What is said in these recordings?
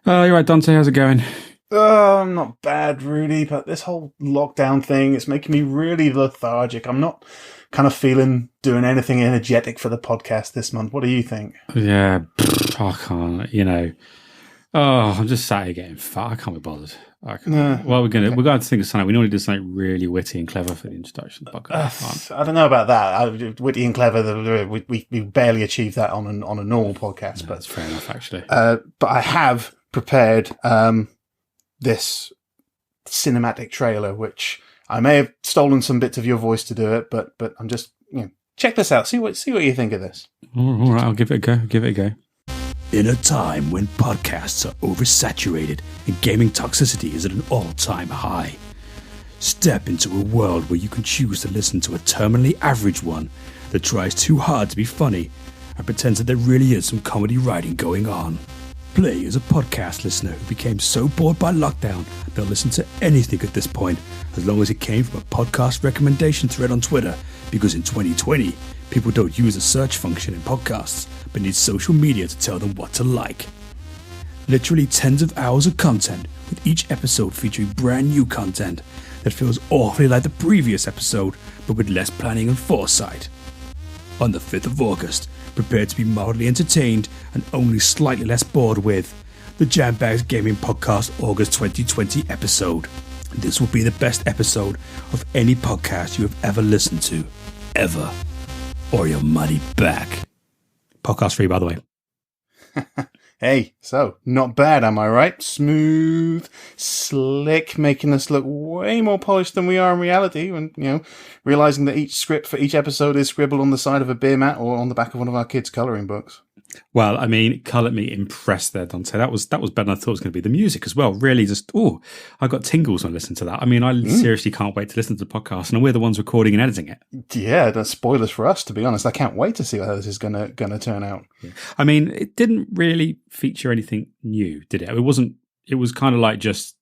You're right, Dante. How's it going? I'm not bad, Rudy, but this whole lockdown thing is making me really lethargic. I'm not kind of feeling doing anything energetic for the podcast this month. What do you think? Yeah, I can't. I'm just sat here getting fat. I can't be bothered. I can't. Well, Okay. we're going to think of something. We normally do something really witty and clever for the introduction of the podcast. I don't know about that. Witty and clever, we barely achieve that on a normal podcast. That's fair enough, actually. But I have prepared this cinematic trailer, which I may have stolen some bits of your voice to do it, but I'm just check this out. See what you think of this. All right, I'll give it a go. In a time when podcasts are oversaturated and gaming toxicity is at an all-time high, step into a world where you can choose to listen to a terminally average one that tries too hard to be funny and pretends that there really is some comedy writing going on. Play as a podcast listener who became so bored by lockdown they'll listen to anything at this point, as long as it came from a podcast recommendation thread on Twitter, because in 2020, people don't use a search function in podcasts, but need social media to tell them what to like. Literally tens of hours of content, with each episode featuring brand new content that feels awfully like the previous episode, but with less planning and foresight. On the 5th of August, prepare to be mildly entertained and only slightly less bored with the Jambags Gaming Podcast August 2020 episode. This will be the best episode of any podcast you have ever listened to. Ever. Or your money back. Podcast free, by the way. Hey, so not bad, am I right? Smooth, slick, making us look way more polished than we are in reality. And realizing that each script for each episode is scribbled on the side of a beer mat or on the back of one of our kids' coloring books. Well, I mean, colour me impressed there, Dante. That was better than I thought it was going to be. The music as well, really I got tingles when I listened to that. I mean, I seriously can't wait to listen to the podcast, and we're the ones recording and editing it. Yeah, that's spoilers for us, to be honest. I can't wait to see how this is gonna turn out. Yeah. I mean, it didn't really feature anything new, did it? It was kind of like just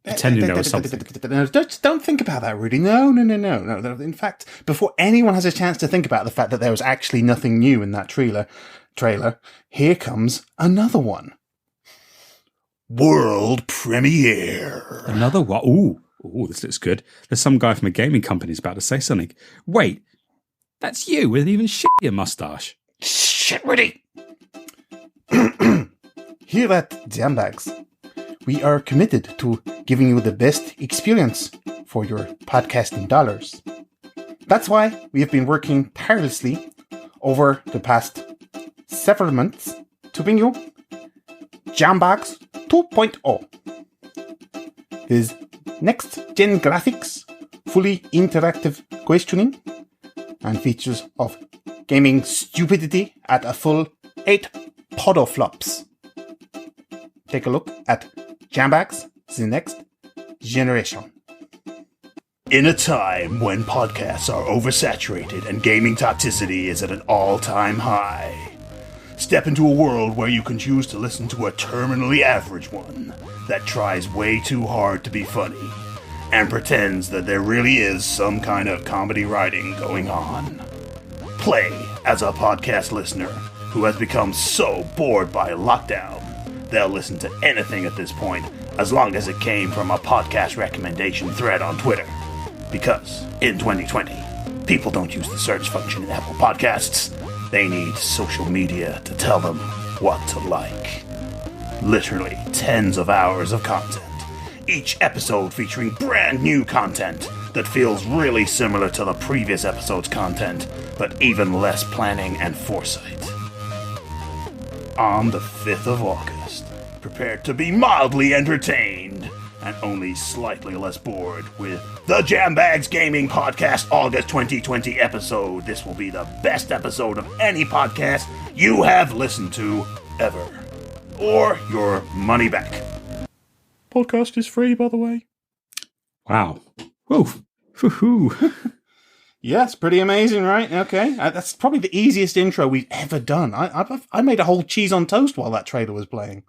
pretending there was something. Don't think about that, Rudy. No. In fact, before anyone has a chance to think about the fact that there was actually nothing new in that trailer, here comes another one. World premiere. Another what? Ooh, this looks good. There's some guy from a gaming company who's about to say something. Wait, that's you with an even shittier mustache. Shit, Rudy. Here at Jambags, we are committed to giving you the best experience for your podcasting dollars. That's why we have been working tirelessly over the past several months to bring you Jambags 2.0. His next-gen graphics, fully interactive questioning, and features of gaming stupidity at a full 8 podoflops. Take a look at Jambags, the next generation. In a time when podcasts are oversaturated and gaming toxicity is at an all-time high, step into a world where you can choose to listen to a terminally average one that tries way too hard to be funny and pretends that there really is some kind of comedy writing going on. Play as a podcast listener who has become so bored by lockdown they'll listen to anything at this point as long as it came from a podcast recommendation thread on Twitter. Because in 2020, people don't use the search function in Apple Podcasts. They need social media to tell them what to like. Literally tens of hours of content. Each episode featuring brand new content that feels really similar to the previous episode's content, but even less planning and foresight. On the 5th of August, prepare to be mildly entertained and only slightly less bored with the Jambags Gaming Podcast August 2020 episode. This will be the best episode of any podcast you have listened to ever. Or your money back. Podcast is free, by the way. Wow. Whoa. Woo-hoo. Yeah, it's pretty amazing, right? Okay. That's probably the easiest intro we've ever done. I made a whole cheese on toast while that trailer was playing.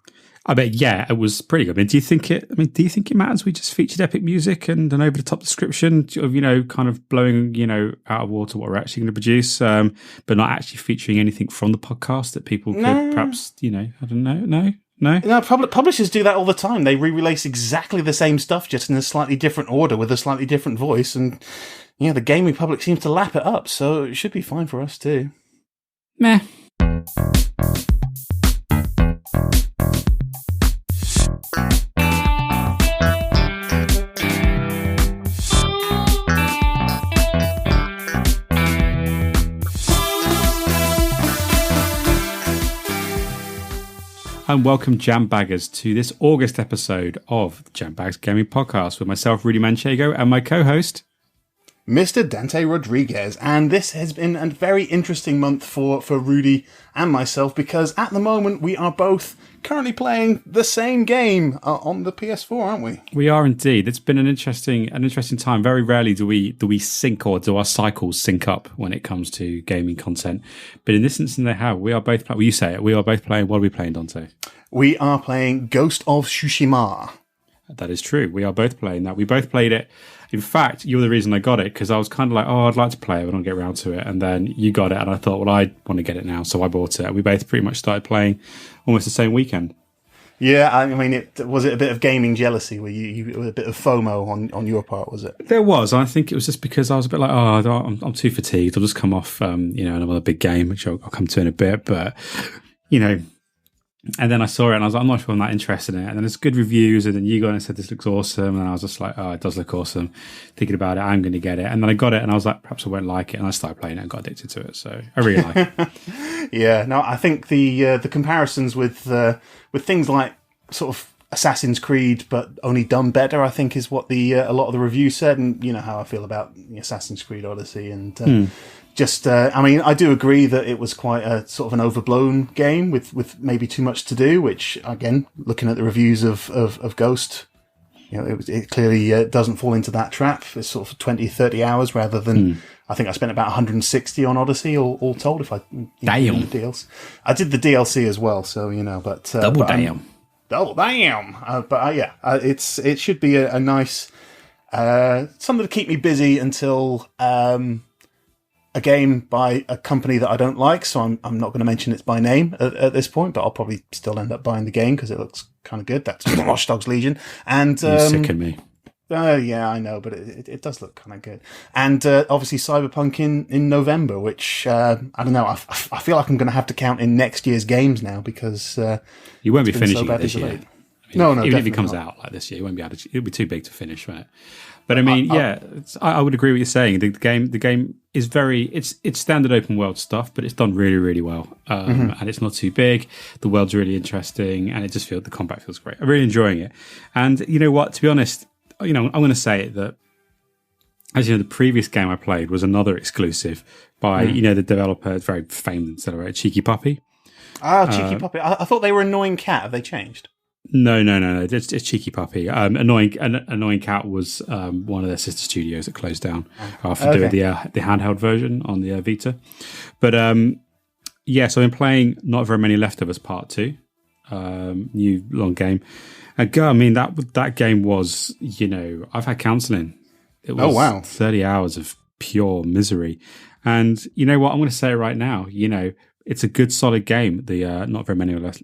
I bet, yeah, it was pretty good. Do you think it matters we just featured epic music and an over-the-top description of, kind of blowing, out of water what we're actually going to produce, but not actually featuring anything from the podcast that people could perhaps, I don't know, No? No, publishers do that all the time. They re-release exactly the same stuff, just in a slightly different order with a slightly different voice. And, the gaming public seems to lap it up, so it should be fine for us too. Meh. And welcome, Jambaggers, to this August episode of the Jambags Gaming Podcast with myself, Rudy Manchego, and my co-host, Mr. Dante Rodriguez. And this has been a very interesting month for Rudy and myself, because at the moment we are both currently playing the same game on the PS4, aren't we? We are indeed. It's been an interesting time. Very rarely do we sync, or do our cycles sync up when it comes to gaming content. But in this instance, they have. We are both. Well, you say it. We are both playing. What are we playing, Dante? We are playing Ghost of Tsushima. That is true. We are both playing that. We both played it. In fact, you're the reason I got it, because I was kind of like, I'd like to play it, but I don't get around to it. And then you got it, and I thought, well, I want to get it now, so I bought it. We both pretty much started playing almost the same weekend. Yeah, I mean, was it a bit of gaming jealousy? Were you a bit of FOMO on your part? Was it? There was. I think it was just because I was a bit like, I'm too fatigued. I'll just come off, another big game, which I'll come to in a bit. But and then I saw it, and I was like, I'm not sure I'm that interested in it. And then there's good reviews, and then you got and said this looks awesome, and I was just like, oh, it does look awesome. Thinking about it, I'm going to get it. And then I got it, and I was like, perhaps I won't like it, and I started playing it and got addicted to it. So I really like it. Yeah, no, I think the comparisons with things like sort of Assassin's Creed, but only done better, I think is what a lot of the reviews said, and you know how I feel about Assassin's Creed Odyssey, and I do agree that it was quite a sort of an overblown game with maybe too much to do, which again, looking at the reviews of Ghost, it clearly doesn't fall into that trap. It's sort of 20, 30 hours rather than, I think I spent about 160 on Odyssey all told. If I damn. the DLC. I did the DLC as well, so but double damn. Double damn! It should be a nice something to keep me busy until a game by a company that I don't like. So I'm not going to mention it's by name at this point, but I'll probably still end up buying the game because it looks kind of good. That's Watch Dogs Legion, and you sicken me. Yeah, I know, but it does look kind of good. And obviously Cyberpunk in November, which I don't know. I feel like I'm going to have to count in next year's games now because you won't be finishing it this year. No, even if it comes out like this year, you won't be able to. It'll be too big to finish, right? But I mean, I would agree with you saying the game is it's standard open world stuff, but it's done really, really well, and it's not too big. The world's really interesting, and the combat feels great. I'm really enjoying it. And you know what? To be honest, I'm going to say it that, as you know, the previous game I played was another exclusive by the developer, very famed and celebrated, Cheeky Puppy. Cheeky Puppy. I thought they were Annoying Cat. Have they changed? No. It's Cheeky Puppy. Annoying Cat was one of their sister studios that closed down after doing the handheld version on the Vita. But so I've been playing Not Very Many Left of Us Part 2, new long game. I mean, that game was, I've had counselling. It was 30 hours of pure misery. And you know what? I'm going to say it right now. It's a good, solid game. The Not Very Many Left.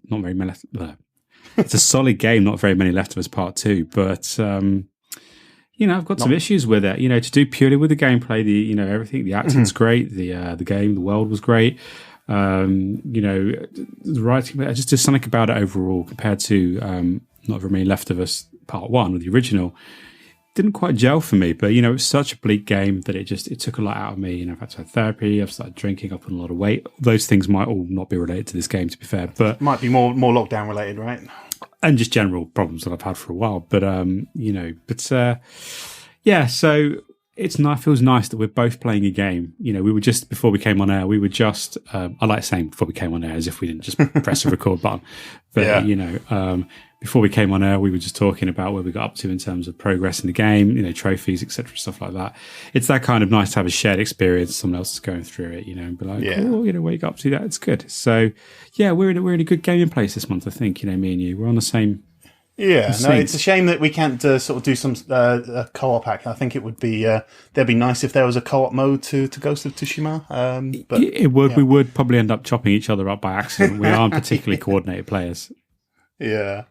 It's a solid game. Not Very Many Left of Us Part 2. But I've got some issues with it. To do purely with the gameplay, everything, the acting's great. The game, the world was great. The writing, just something about it overall compared to Not Very Many Left of Us Part 1 with the original didn't quite gel for me. But it was such a bleak game that it took a lot out of me. I've had to have therapy. I've started drinking. I've put on a lot of weight. Those things might all not be related to this game, to be fair, but might be more lockdown related, right? And just general problems that I've had for a while. But so it's nice. Feels nice that we're both playing a game. We were just, before we came on air, I like saying before we came on air as if we didn't just press the record button. But, before we came on air, we were just talking about where we got up to in terms of progress in the game, trophies, etc., stuff like that. It's that kind of nice to have a shared experience. Someone else is going through it, and be like, where you got up to that? It's good. So, we're in a good gaming place this month, I think, me and you. We're on the same. Yeah, no, it's a shame that we can't sort of do some co-op act. I think it would be that'd be nice if there was a co-op mode to Ghost of Tsushima. It would. Yeah. We would probably end up chopping each other up by accident. We aren't particularly coordinated players. Yeah.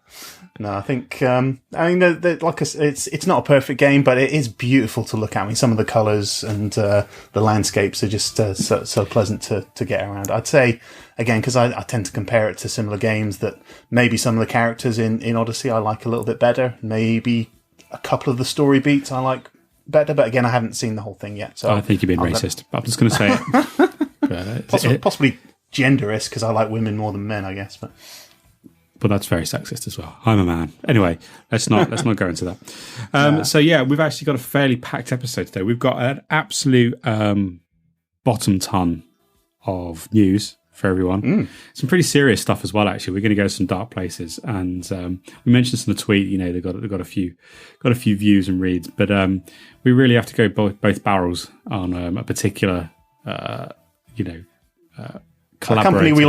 No, I think, like I said, it's not a perfect game, but it is beautiful to look at. I mean, some of the colours and the landscapes are just so pleasant to get around. I'd say, again, because I tend to compare it to similar games, that maybe some of the characters in Odyssey I like a little bit better. Maybe a couple of the story beats I like better, but again, I haven't seen the whole thing yet. So I think you're being racist. I'm just going to say it. Possibly genderist, because I like women more than men, I guess, but that's very sexist as well. I'm a man. Anyway, let's not go into that. So yeah, we've actually got a fairly packed episode today. We've got an absolute bottom ton of news for everyone. Some pretty serious stuff as well. Actually, we're going to go some dark places, and we mentioned this in the tweet. You know, they've got a few views and reads, but we really have to go both barrels on a particular a company we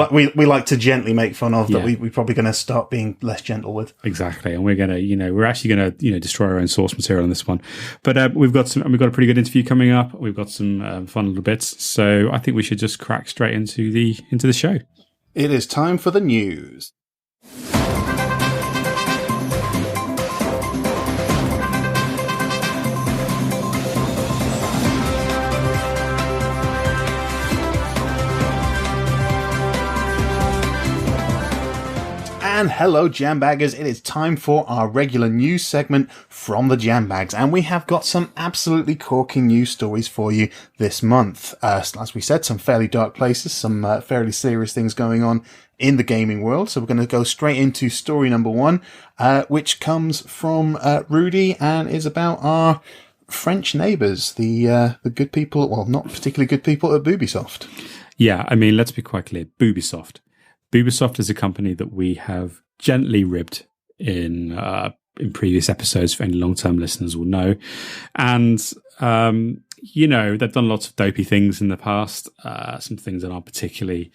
like to gently make fun of, that we're probably going to start being less gentle with. Exactly, and we're actually going to destroy our own source material on this one. But we've got a pretty good interview coming up. We've got some fun little bits, so I think we should just crack straight into the show. It is time for the news. And hello, Jambaggers. It is time for our regular news segment from the Jambags. And we have got some absolutely corking news stories for you this month. As we said, some fairly dark places, some fairly serious things going on in the gaming world. So we're going to go straight into story number one, which comes from Rudy and is about our French neighbours, the good people, well, not particularly good people at Boobysoft. Yeah, I mean, let's be quite clear. Boobysoft. Boobysoft is a company that we have gently ribbed in previous episodes. For any long-term listeners will know, and they've done lots of dopey things in the past. Some things that aren't particularly,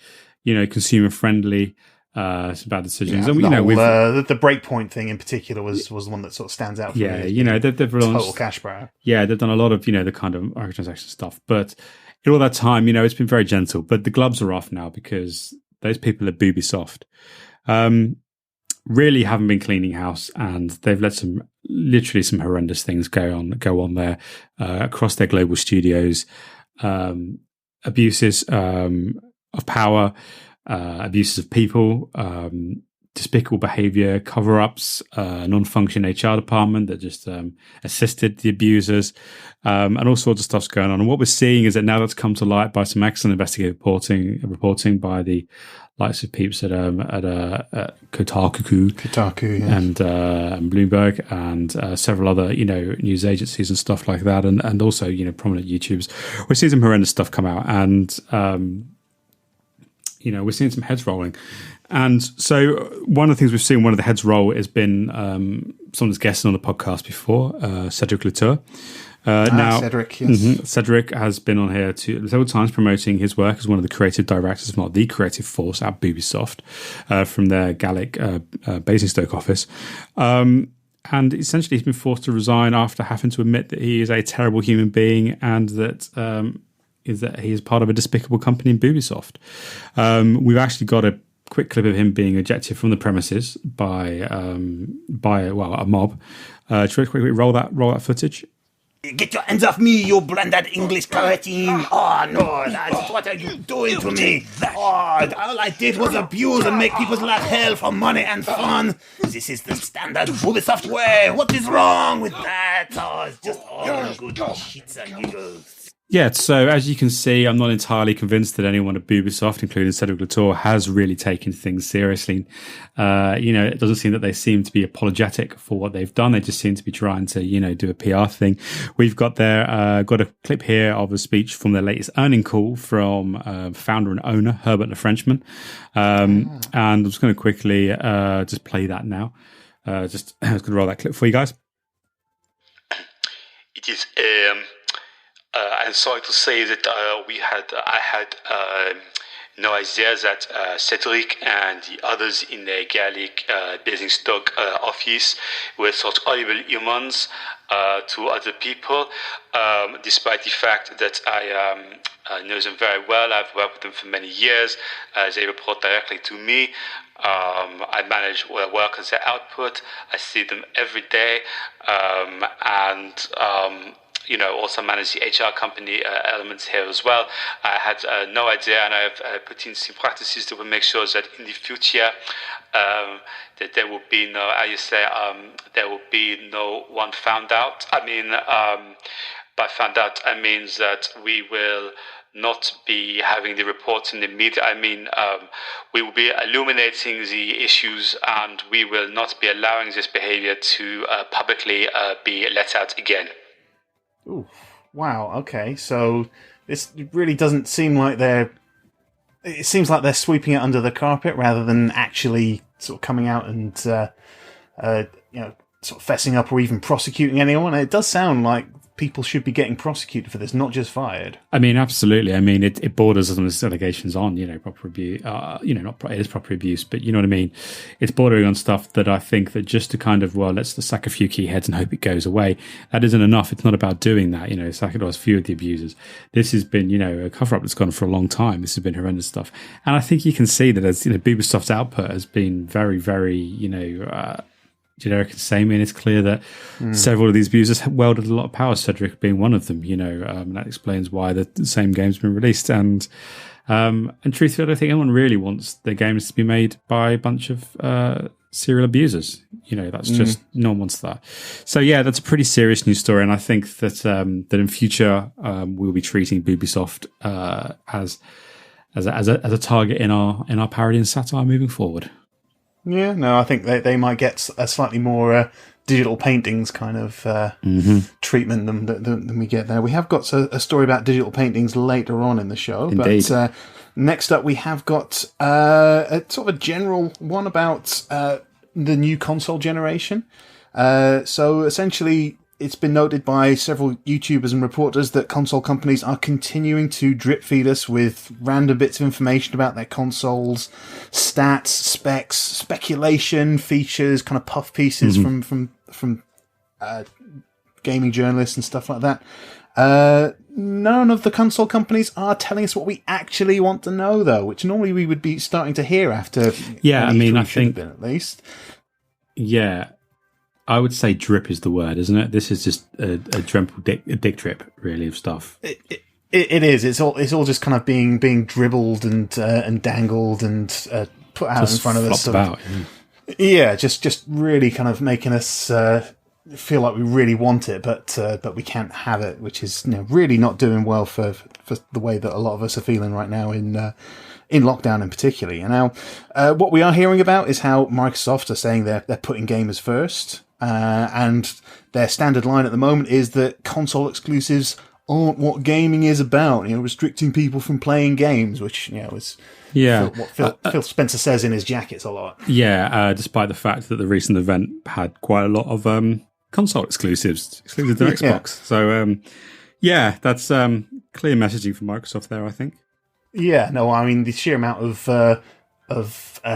consumer friendly. Some bad decisions. Yeah, and the breakpoint thing in particular was the one that sort of stands out for me. Yeah, they've run total cash grab. Yeah, they've done a lot of the kind of microtransaction stuff, but in all that time, it's been very gentle. But the gloves are off now because those people at Boobysoft really haven't been cleaning house, and they've let some horrendous things go on there across their global studios. Abuses of power, abuses of people, despicable behavior, cover-ups, non-functioning HR department that just assisted the abusers, and all sorts of stuff's going on. And what we're seeing is that now that's come to light by some excellent investigative reporting by the likes of peeps at Kotaku, yeah. and Bloomberg, and several other news agencies and stuff like that, and also prominent YouTubers. We're seeing some horrendous stuff come out, and we're seeing some heads rolling. And so one of the things we've seen, one of the heads roll, has been someone that's guested on the podcast before, Cedric Latour. Now, Cedric, yes. Cedric has been on here several times promoting his work as one of the creative directors, if not the creative force, at Boobysoft from their Gallic Basingstoke office. And essentially he's been forced to resign after having to admit that he is a terrible human being, and that he is part of a despicable company in Boobysoft. We've actually got a quick clip of him being ejected from the premises by a mob. Should we quickly roll that footage? Get your hands off me, you blended English cretin! Oh no, what are you doing to me? Oh, all I did was abuse and make people like hell for money and fun. This is the standard Boobysoft way. What is wrong with that? Oh, it's just all good shits and giggles. Yeah, so as you can see, I'm not entirely convinced that anyone at Boobysoft, including Cedric Latour, has really taken things seriously. It doesn't seem that they seem to be apologetic for what they've done. They just seem to be trying to, do a PR thing. We've got got a clip here of a speech from their latest earning call from founder and owner, Herbert the Frenchman. And I'm just going to quickly just play that now. I was going to roll that clip for you guys. It is... I'm sorry to say that I had no idea that Cedric and the others in the Gaelic Basingstoke office were such horrible humans to other people, despite the fact that I know them very well. I've worked with them for many years. They report directly to me. I manage work on their output. I see them every day, and also manage the HR company elements here as well. I had no idea, and I've put in some practices that will make sure that in the future that there will be no, there will be no one found out. I mean, by found out, I mean that we will not be having the reports in the media. I mean, we will be illuminating the issues, and we will not be allowing this behavior to publicly be let out again. Ooh, wow. Okay, so this really doesn't seem like they're. It seems like they're sweeping it under the carpet rather than actually sort of coming out and sort of fessing up or even prosecuting anyone. It does sound like people should be getting prosecuted for this, not just fired. I mean, absolutely. I mean, it borders on these allegations on, proper abuse. It is proper abuse, but you know what I mean? It's bordering on stuff that I think that just to kind of, let's just sack a few key heads and hope it goes away. That isn't enough. It's not about doing that, sacking a few of the abusers. This has been, a cover-up that's gone for a long time. This has been horrendous stuff. And I think you can see that as, Boobysoft's output has been very, very, generic and samey, and it's clear that several of these abusers wielded a lot of power, Cedric being one of them, and that explains why the same game's been released. And truthfully, I don't think anyone really wants their games to be made by a bunch of serial abusers. That's just, no one wants that. So yeah, that's a pretty serious news story, and I think that that in future we'll be treating Boobysoft as a target in our parody and satire moving forward. Yeah, no, I think they might get a slightly more digital paintings kind of treatment than we get there. We have got a story about digital paintings later on in the show. Indeed. But next up we have got a sort of a general one about the new console generation. So essentially, it's been noted by several YouTubers and reporters that console companies are continuing to drip feed us with random bits of information about their consoles, stats, specs, speculation, features, kind of puff pieces from gaming journalists and stuff like that. None of the console companies are telling us what we actually want to know, though, which normally we would be starting to hear after. Yeah, I mean, I think been, at least. Yeah. I would say drip is the word, isn't it? This is just a dick drip, really, of stuff. It is. It's all just kind of being dribbled and dangled and put out just in front of us. Yeah, just really kind of making us feel like we really want it, but we can't have it, which is really not doing well for the way that a lot of us are feeling right now in lockdown in particular. And now, what we are hearing about is how Microsoft are saying they're putting gamers first. And their standard line at the moment is that console exclusives aren't what gaming is about, restricting people from playing games, which, is what Phil Spencer says in his jackets a lot. Yeah, despite the fact that the recent event had quite a lot of console exclusives to Xbox. Yeah. So, that's clear messaging from Microsoft there, I think. Yeah, no, I mean, the sheer amount of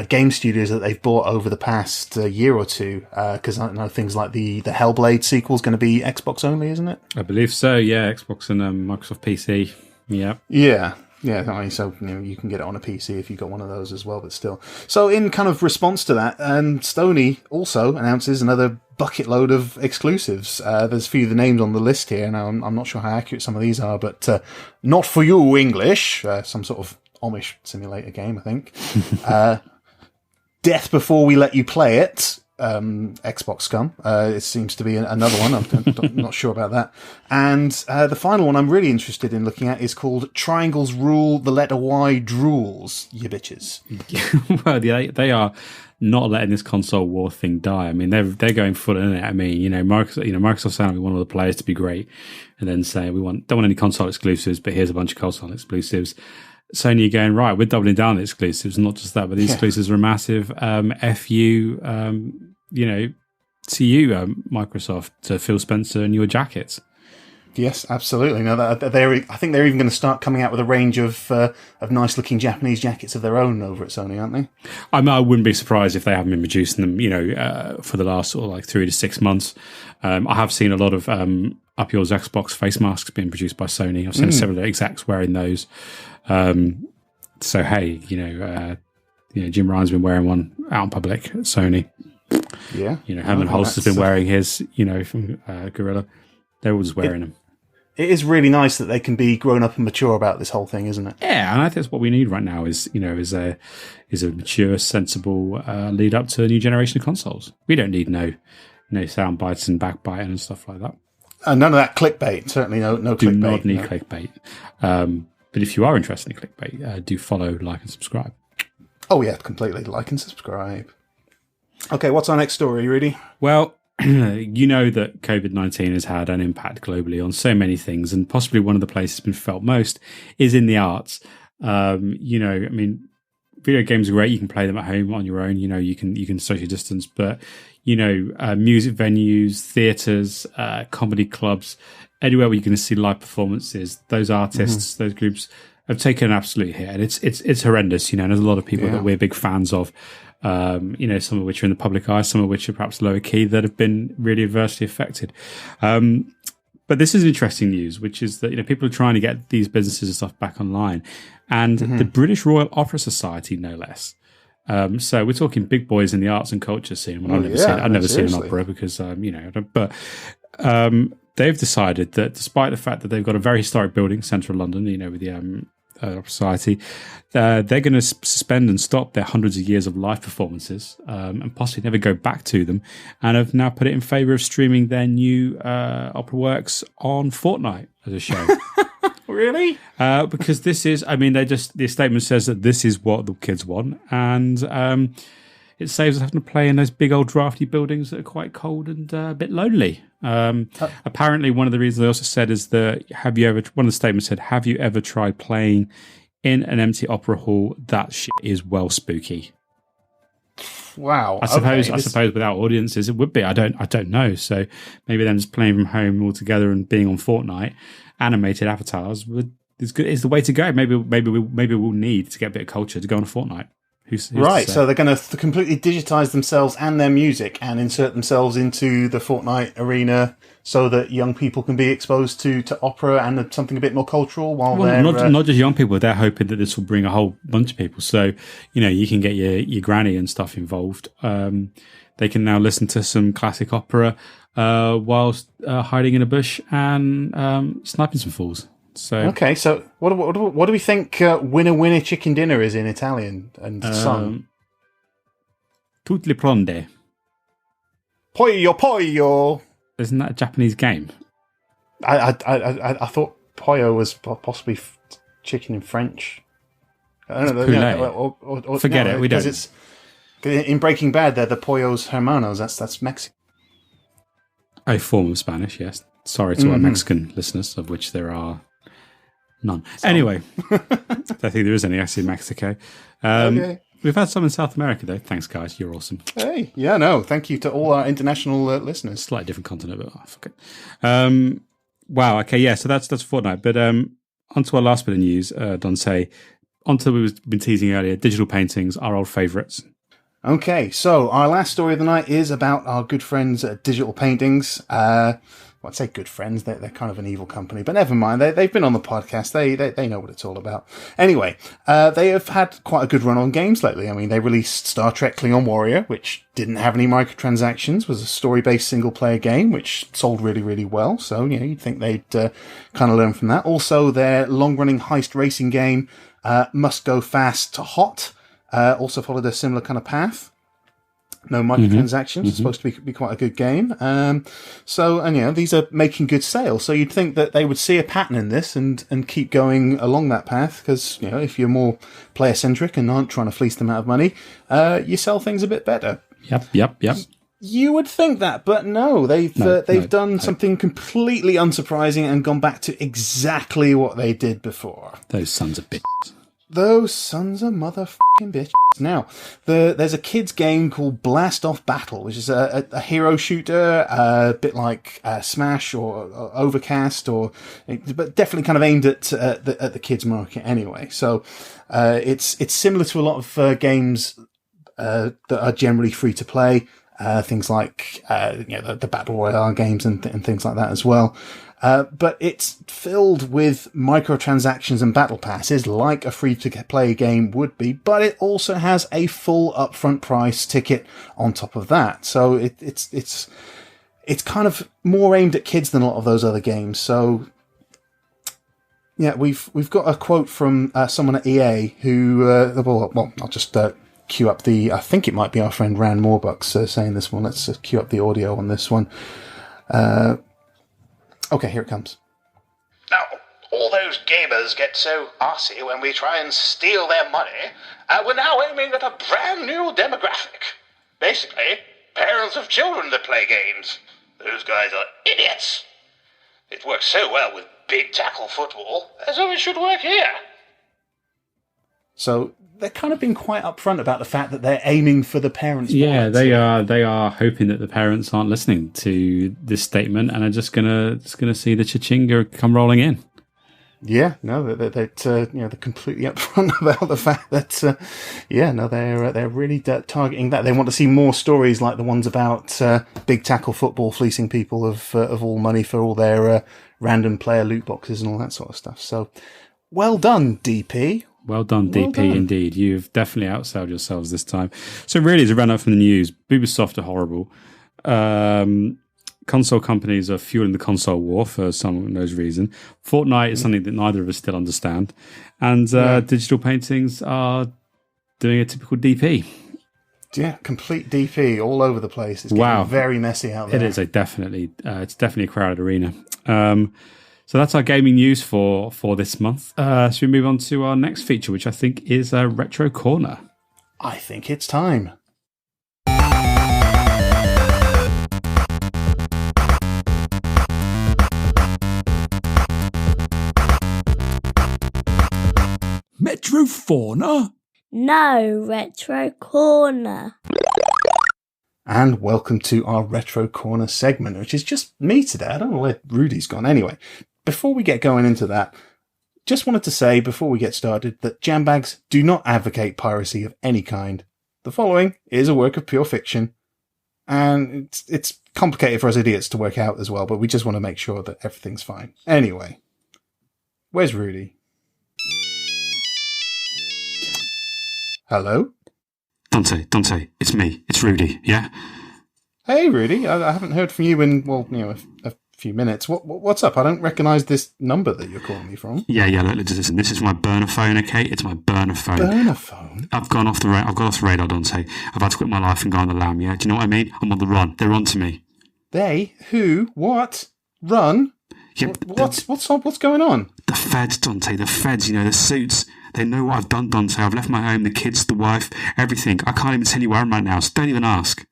game studios that they've bought over the past year or two, because I know things like the Hellblade sequel is going to be Xbox only, isn't it? I believe so, yeah, Xbox and Microsoft PC, yeah. Yeah, I mean, so you can get it on a PC if you've got one of those as well, but still. So in kind of response to that, Sony also announces another bucket load of exclusives. There's a few of the names on the list here, and I'm not sure how accurate some of these are, but Not For You English, some sort of Amish simulator game, I think. Death Before We Let You Play It, Xbox Scum. It seems to be another one. I'm not sure about that. And the final one I'm really interested in looking at is called Triangles Rule, the Letter Y Drools, you bitches. Well, they are not letting this console war thing die. I mean, they're going full in it. I mean, Microsoft saying we want all the players to be great, and then saying don't want any console exclusives, but here's a bunch of console exclusives. Sony going, right, we're doubling down on the exclusives. Not just that, but the exclusives are massive. F you, to you, Microsoft, to Phil Spencer and your jackets. Yes, absolutely. No, I think they're even going to start coming out with a range of nice-looking Japanese jackets of their own over at Sony, aren't they? I wouldn't be surprised if they haven't been producing them, for the last sort of like 3 to 6 months. I have seen a lot of Up Yours Xbox face masks being produced by Sony. I've seen several execs wearing those. So hey, Jim Ryan's been wearing one out in public at Sony. Yeah, Herman Holst has been wearing his, from Gorilla. They're all just wearing them. It is really nice that they can be grown up and mature about this whole thing, isn't it? Yeah, and I think that's what we need right now is a mature, sensible lead up to a new generation of consoles. We don't need no sound bites and backbiting and stuff like that. And none of that clickbait. Certainly no clickbait. Do not need clickbait. But if you are interested in clickbait, do follow, like, and subscribe. Oh yeah, completely. Like and subscribe. Okay, what's our next story, Rudy? Well, you know that COVID-19 has had an impact globally on so many things, and possibly one of the places it's been felt most is in the arts. Video games are great. You can play them at home on your own. You can social distance, but music venues, theatres, comedy clubs, anywhere where you're going to see live performances, those artists, those groups have taken an absolute hit, and it's horrendous. And there's a lot of people that we're big fans of. Some of which are in the public eye, some of which are perhaps lower key, that have been really adversely affected. But this is interesting news, which is that people are trying to get these businesses and stuff back online, and the British Royal Opera Society, no less. So we're talking big boys in the arts and culture scene. Well, I've never seen an opera because but they've decided that despite the fact that they've got a very historic building, central London, with the Opera Society, they're going to suspend and stop their hundreds of years of live performances and possibly never go back to them, and have now put it in favour of streaming their new opera works on Fortnite as a show. Really? Because this is, the statement says that this is what the kids want, and it saves us having to play in those big old drafty buildings that are quite cold and a bit lonely. Apparently, one of the reasons they also said is that one of the statements said, have you ever tried playing in an empty opera hall? That shit is well spooky. Wow. I suppose without audiences it would be. I don't know. So maybe them just playing from home all together and being on Fortnite, animated avatars is the way to go. Maybe we'll need to get a bit of culture to go on a Fortnite. Who's right, so they're going to completely digitize themselves and their music and insert themselves into the Fortnite arena so that young people can be exposed to opera and something a bit more cultural while they're... Not just young people, they're hoping that this will bring a whole bunch of people. So, you can get your granny and stuff involved. They can now listen to some classic opera whilst hiding in a bush and sniping some fools. So okay, so what do we think "Winner Winner Chicken Dinner" is in Italian and sung? Tutte le pronde. Pollo, pollo. Isn't that a Japanese game? I thought pollo was possibly chicken in French. I don't know. Forget it. We don't. It's, in Breaking Bad, they're the pollos hermanos. That's Mexican. A form of Spanish, yes. Sorry to our Mexican listeners, of which there are none. Anyway, I don't think there is any actually in Mexico. Okay. We've had some in South America, though. Thanks, guys. You're awesome. Hey, yeah, no. Thank you to all our international listeners. Slightly different continent, but fuck it. Wow. Okay, yeah. So that's Fortnite. But on to our last bit of news, Dante. Onto we've been teasing earlier. Digital paintings, our old favourites. Okay, so our last story of the night is about our good friends at Digital Paintings. I'd say good friends, they're kind of an evil company, but never mind. They've been on the podcast. They know what it's all about. Anyway, they have had quite a good run on games lately. I mean, they released Star Trek Klingon Warrior, which didn't have any microtransactions, was a story-based single-player game, which sold really, really well. So, you'd think they'd kind of learn from that. Also, their long-running heist racing game, Must Go Fast to Hot, also followed a similar kind of path. No microtransactions. It's supposed to be quite a good game. These are making good sales. So you'd think that they would see a pattern in this and keep going along that path. Because, if you're more player-centric and aren't trying to fleece them out of money, you sell things a bit better. Yep. You would think that, but no. They've done something completely unsurprising and gone back to exactly what they did before. Those sons of bitches. Those sons of motherfucking bitches. Now, there's a kids game called Blast Off Battle, which is a hero shooter, a bit like Smash or Overcast, but definitely kind of aimed at the kids market anyway. So it's similar to a lot of games that are generally free to play, things like the battle royale games and things like that as well. But it's filled with microtransactions and battle passes like a free-to-play game would be, but it also has a full upfront price ticket on top of that. So it's kind of more aimed at kids than a lot of those other games. So yeah, we've got a quote from someone at EA who, well, I'll just cue up I think it might be our friend Rand Moorbucks saying this one. Let's cue up the audio on this one. Okay, here it comes. Now, all those gamers get so arsey when we try and steal their money. We're now aiming at a brand new demographic. Basically, parents of children that play games. Those guys are idiots. It works so well with big tackle football, so it should work here. So they're kind of being quite upfront about the fact that they're aiming for the parents' Yeah, wallets. they are hoping that the parents aren't listening to this statement and are just gonna see the cha-chinga come rolling in. Yeah, no, they're completely upfront about the fact that they're really targeting that. They want to see more stories like the ones about big tackle football fleecing people of all money for all their random player loot boxes and all that sort of stuff. So, well done, DP. Well done, DP, indeed. You've definitely outsold yourselves this time. So really, to run up from the news, Boobysoft are horrible. Console companies are fueling the console war for some knows reason. Fortnite is something that neither of us still understand. And digital paintings are doing a typical DP. Yeah, complete DP all over the place. It's getting very messy out there. It is it's definitely a crowded arena. So that's our gaming news for this month. So we move on to our next feature, which I think is a Retro Corner. I think it's time. Metrofauna? No, Retro Corner. And welcome to our Retro Corner segment, which is just me today. I don't know where Rudy's gone. Anyway, before we get going into that, just wanted to say before we get started that Jambags do not advocate piracy of any kind. The following is a work of pure fiction, and it's complicated for us idiots to work out as well, but we just want to make sure that everything's fine. Anyway, where's Rudy? Hello? Dante, it's me. It's Rudy, yeah? Hey, Rudy. I haven't heard from you in, a few minutes. What's up? I don't recognise this number that you're calling me from. Yeah, listen, this is my burner phone, okay? It's my burner phone. Burner phone? I've gone off the radar, Dante. I've had to quit my life and go on the lam, yeah? Do you know what I mean? I'm on the run. They're on to me. They? Who? What? Run? Yep. What's going on? The feds, Dante, the feds, the suits. They know what I've done, Dante. I've left my home, the kids, the wife, everything. I can't even tell you where I'm right now, so don't even ask.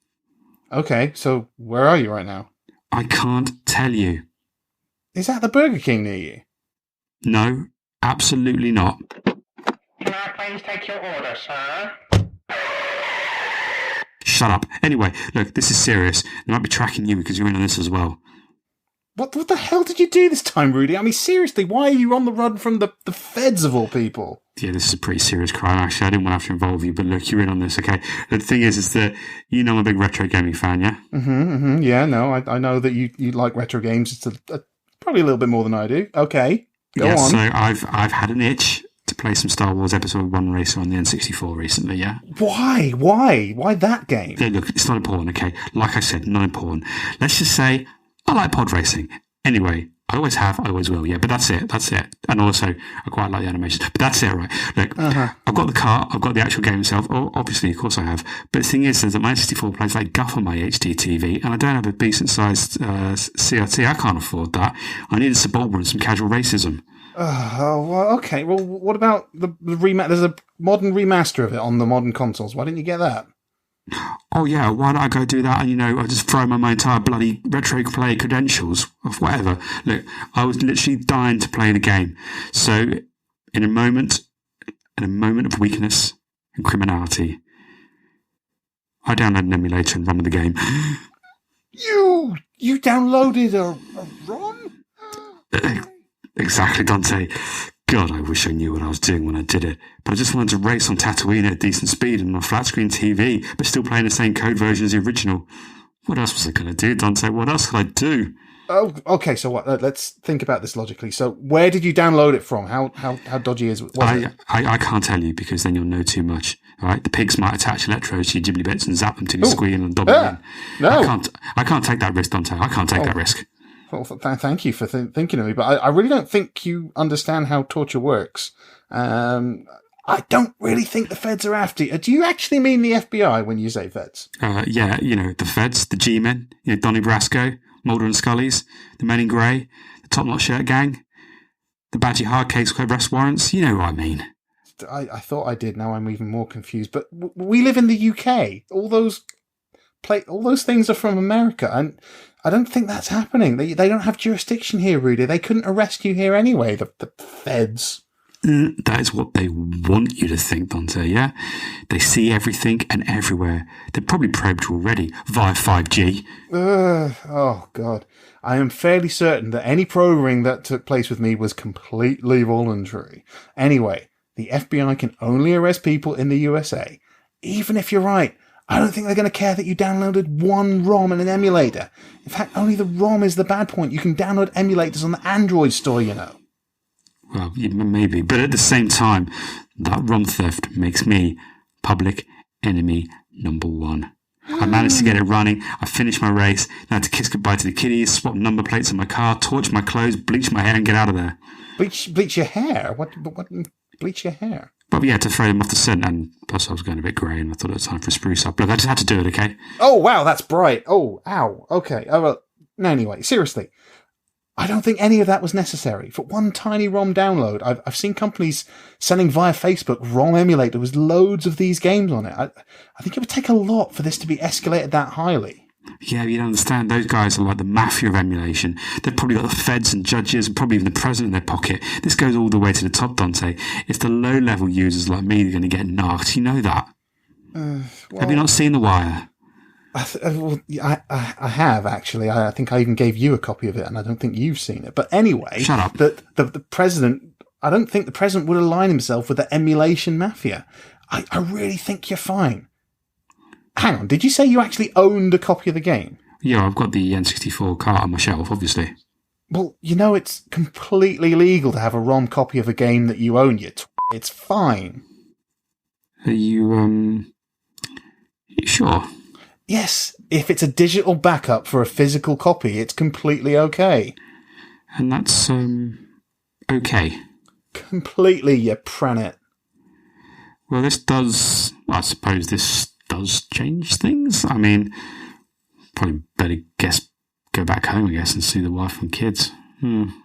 Okay, so where are you right now? I can't tell you. Is that the Burger King near you? No, absolutely not. Can I please take your order, sir? Shut up. Anyway, look, this is serious. They might be tracking you because you're in on this as well. What the hell did you do this time, Rudy? I mean, seriously, why are you on the run from the feds of all people? Yeah, this is a pretty serious crime, actually. I didn't want to have to involve you, but look, you're in on this, okay? The thing is that I'm a big retro gaming fan, yeah? Yeah, no, I know that you like retro games. It's probably a little bit more than I do. Okay, go on. So I've had an itch to play some Star Wars Episode 1 Racer on the N64 recently, yeah? Why? Why that game? Yeah, look, it's not important, okay? Like I said, not important. Let's just say I like pod racing. Anyway, I always have, I always will, yeah, but that's it. And also, I quite like the animations, but that's it, right? Look, I've got the car, I've got the actual game itself, obviously, of course I have, but the thing is that my N64 plays like guff on my HD TV, and I don't have a decent-sized CRT, I can't afford that. I need a Suburban and some casual racism. Okay, well, what about the remaster? There's a modern remaster of it on the modern consoles, why didn't you get that? Oh yeah, why don't I go do that and, I just throw my entire bloody retro play credentials of whatever. Look, I was literally dying to play the game. So, in a moment, in a moment of weakness and criminality, I downloaded an emulator and ran the game. You downloaded a ROM? Exactly, Dante. God, I wish I knew what I was doing when I did it. But I just wanted to race on Tatooine at a decent speed on a flat-screen TV, but still playing the same code version as the original. What else was I going to do, Dante? What else could I do? Oh, okay. So what? Let's think about this logically. So where did you download it from? How dodgy was it? I can't tell you because then you'll know too much. All right, the pigs might attach electrodes to your ghibli bits and zap them till you squeal and dob them in. No, I can't take that risk, Dante. I can't take that risk. Well, thank you for thinking of me, but I really don't think you understand how torture works. I don't really think the feds are after you. Do you actually mean the FBI when you say feds? Yeah, the feds, the G-men, Donnie Brasco, Mulder and Scully's, the Men in Grey, the Top Knot Shirt Gang, the Badgie Hard Case arrest warrants. You know what I mean. I thought I did. Now I'm even more confused. But we live in the UK. All those things are from America, and I don't think that's happening. They don't have jurisdiction here, Rudy. They couldn't arrest you here anyway. The feds. That is what they want you to think, Dante, yeah? They see everything and everywhere. They're probably probed you already via 5G. Oh, God. I am fairly certain that any probing that took place with me was completely voluntary. Anyway, the FBI can only arrest people in the USA. Even if you're right, I don't think they're going to care that you downloaded one ROM and an emulator. In fact, only the ROM is the bad point. You can download emulators on the Android store, Well, maybe, but at the same time, that ROM theft makes me public enemy number one. I managed to get it running, I finished my race, then I had to kiss goodbye to the kiddies, swap number plates on my car, torch my clothes, bleach my hair and get out of there. Bleach your hair? What bleach your hair? Well, yeah, to throw them off the scent, and plus I was going a bit grey and I thought it was time for a spruce up. Look, I just had to do it, okay? Oh, wow, that's bright. Oh, ow. Okay. Oh, well, no, anyway, seriously. I don't think any of that was necessary. For one tiny ROM download, I've seen companies selling via Facebook ROM emulator with loads of these games on it. I think it would take a lot for this to be escalated that highly. Yeah, you don't understand. Those guys are like the mafia of emulation. They've probably got the feds and judges and probably even the president in their pocket. This goes all the way to the top, Dante. It's the low-level users like me that are going to get narked. You know that. Have you not seen The Wire? I have, actually. I think I even gave you a copy of it, and I don't think you've seen it. But anyway, shut up. The president, I don't think the president would align himself with the emulation mafia. I really think you're fine. Hang on, did you say you actually owned a copy of the game? Yeah, I've got the N64 cart on my shelf, obviously. Well, it's completely legal to have a ROM copy of a game that you own, It's fine. Are you sure? Yes, if it's a digital backup for a physical copy, it's completely okay. And that's, okay? Completely, you pranet. Well, I suppose this does change things. I mean, probably better go back home, I guess, and see the wife and kids.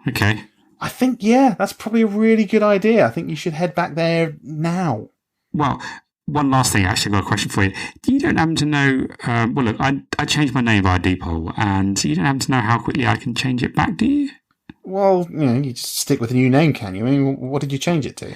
Okay. I think, yeah, that's probably a really good idea. I think you should head back there now. Well, one last thing, actually, I've got a question for you. You don't happen to know, well, look, I changed my name by default, and you don't happen to know how quickly I can change it back, do you? Well, you just stick with a new name, can you? I mean, what did you change it to?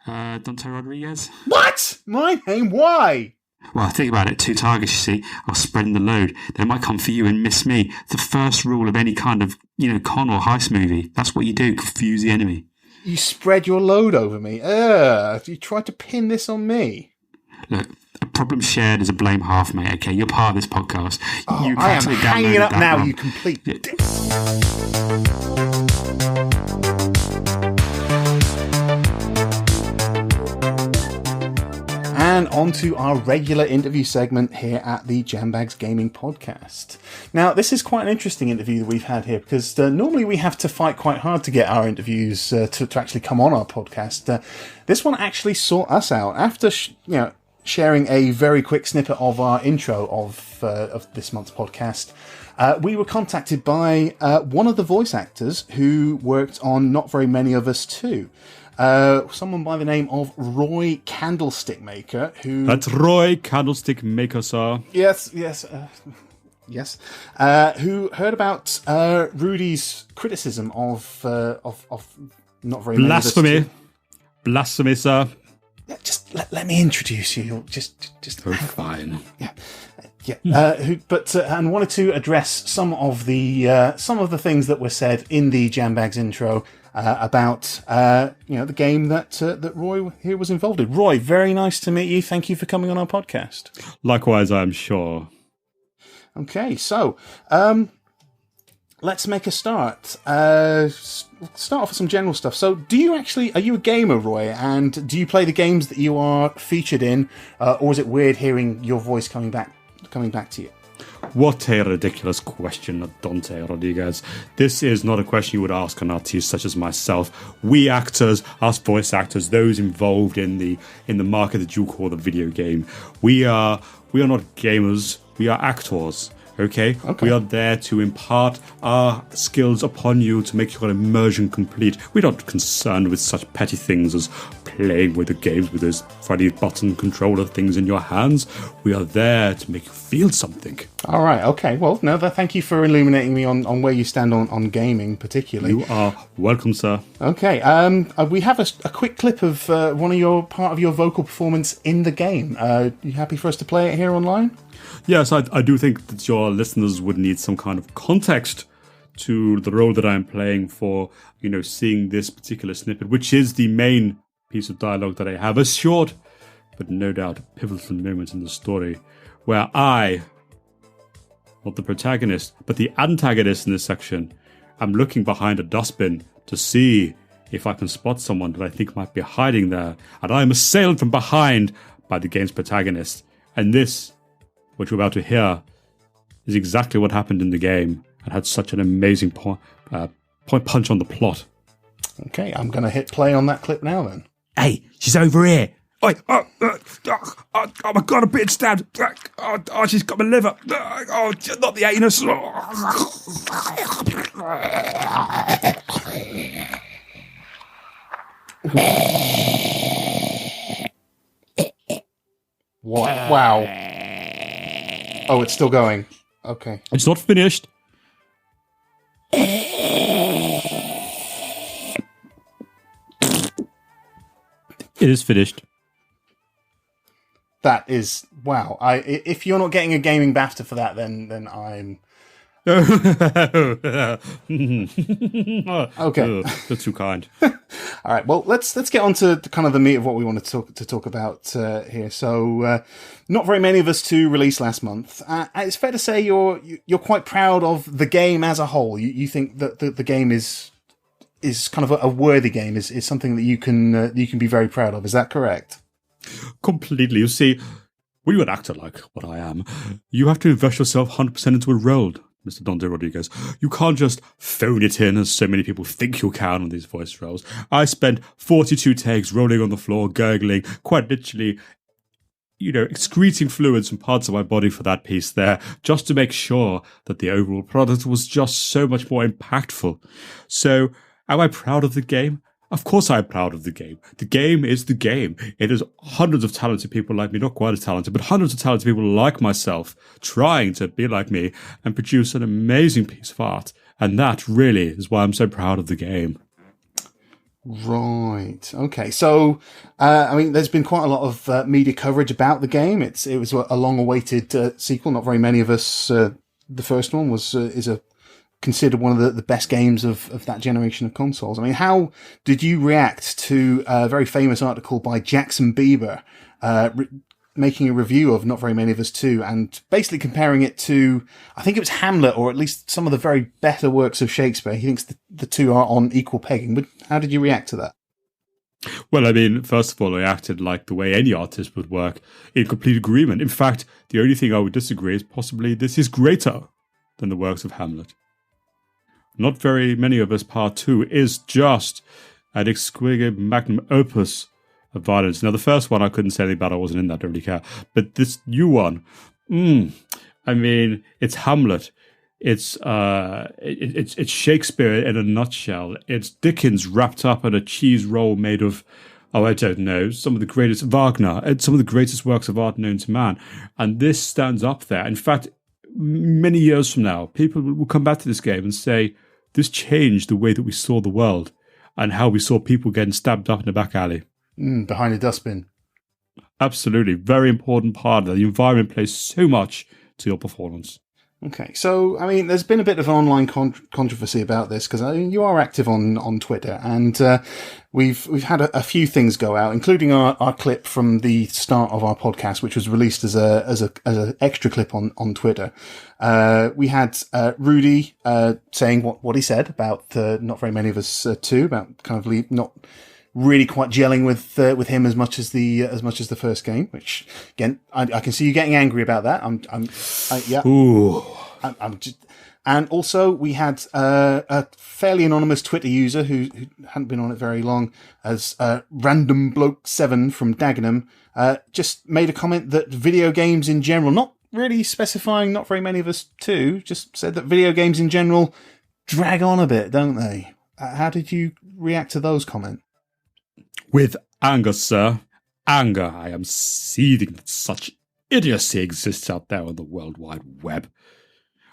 Dante Rodriguez. What? My name? Why? Well, think about it. 2 targets, you see. I'll spread the load. They might come for you and miss me. The first rule of any kind of, con or heist movie. That's what you do. Confuse the enemy. You spread your load over me. You tried to pin this on me. Look, a problem shared is a blame half, mate. Okay, you're part of this podcast. Oh, I am hanging up now, you complete dick. And on to our regular interview segment here at the Jambags Gaming Podcast. Now, this is quite an interesting interview that we've had here because normally we have to fight quite hard to get our interviews to actually come on our podcast. This one actually sought us out after, sharing a very quick snippet of our intro of this month's podcast. We were contacted by one of the voice actors who worked on Not Very Many of Us Too. Someone by the name of Roy Candlestickmaker, who... That's Roy Candlestickmaker, sir. Yes. Who heard about Rudy's criticism of Not Very Many of Us Too. Blasphemy, sir. just let me introduce you. Just Oh, fine. Yeah. And wanted to address some of the things that were said in the Jambags intro about the game that Roy here was involved in. Roy, very nice to meet you. Thank you for coming on our podcast. Likewise, I'm sure. Okay, so let's make a start. Start off with some general stuff. So, are you a gamer, Roy? And do you play the games that you are featured in, or is it weird hearing your voice coming back to you? What a ridiculous question, Dante Rodriguez. This is not a question you would ask an artist such as myself. We actors, us voice actors, those involved in the market that you call the video game, we are not gamers, we are actors. Okay? We are there to impart our skills upon you to make your immersion complete. We're not concerned with such petty things as playing with the games with those funny button controller things in your hands. We are there to make you feel something. All right, okay. Well, no, thank you for illuminating me on where you stand on gaming particularly. You are welcome, sir. Okay, we have a quick clip of part of your vocal performance in the game. You happy for us to play it here online? Yes, I do think that your listeners would need some kind of context to the role that I'm playing for, seeing this particular snippet, which is the main piece of dialogue that I have. A short, but no doubt pivotal moment in the story, where I, not the protagonist, but the antagonist in this section, am looking behind a dustbin to see if I can spot someone that I think might be hiding there, and I am assailed from behind by the game's protagonist. And this, what you're about to hear, is exactly what happened in the game and had such an amazing point punch on the plot. Okay, I'm going to hit play on that clip now then. Hey, she's over here. Oh my God, I'm being stabbed. Oh, she's got my liver. Oh, not the anus. What? Wow. Oh, it's still going. Okay. It's not finished. It is finished. That is wow. If you're not getting a gaming BAFTA for that, then I'm okay. That's too kind. All right. Well, let's get on to kind of the meat of what we want to talk about here. So, not very many of us to release last month. It's fair to say you're quite proud of the game as a whole. You think that the game is kind of a worthy game. Is something that you can be very proud of. Is that correct? Completely. You see, when you're an actor like what I am, you have to invest yourself 100% into a role, Mr. Dante Rodriguez. You can't just phone it in as so many people think you can on these voice roles. I spent 42 takes rolling on the floor, gurgling, quite literally, excreting fluids from parts of my body for that piece there, just to make sure that the overall product was just so much more impactful. So, am I proud of the game? Of course I'm proud of the game. The game is the game. It is hundreds of talented people like me, not quite as talented, but hundreds of talented people like myself trying to be like me and produce an amazing piece of art. And that really is why I'm so proud of the game. Right. Okay. So, there's been quite a lot of media coverage about the game. It was a long-awaited sequel. Not very many of us. The first one is considered one of the best games of that generation of consoles. I mean, how did you react to a very famous article by Jackson Bieber making a review of Not Very Many of Us 2 and basically comparing it to, I think it was Hamlet, or at least some of the very better works of Shakespeare? He thinks the two are on equal pegging. But how did you react to that? Well, first of all, I acted like the way any artist would work, in complete agreement. In fact, the only thing I would disagree is possibly this is greater than the works of Hamlet. Not Very Many of Us Part 2 is just an exquisite magnum opus of violence. Now, the first one I couldn't say anything about. I wasn't in that, I don't really care. But this new one, it's Hamlet. It's Shakespeare in a nutshell. It's Dickens wrapped up in a cheese roll made of, I don't know, some of the greatest Wagner, and some of the greatest works of art known to man. And this stands up there. In fact, many years from now, people will come back to this game and say, this changed the way that we saw the world and how we saw people getting stabbed up in a back alley. Behind a dustbin. Absolutely. Very important part. The environment plays so much to your performance. Okay, so I mean, there's been a bit of online controversy about this because you are active on Twitter, and we've had a few things go out, including our clip from the start of our podcast, which was released as a extra clip on Twitter. We had Rudy saying what he said about not very many of us too, about kind of not really quite gelling with him as much as the first game, which again I can see you getting angry about that. Yeah. Ooh. I'm just, and also we had a fairly anonymous Twitter user who hadn't been on it very long, as Random Bloke 7 from Dagenham, just made a comment that video games in general, not really specifying not very many of us too, just said that video games in general drag on a bit, don't they? How did you react to those comments? With anger, sir. Anger. I am seething that such idiocy exists out there on the World Wide Web.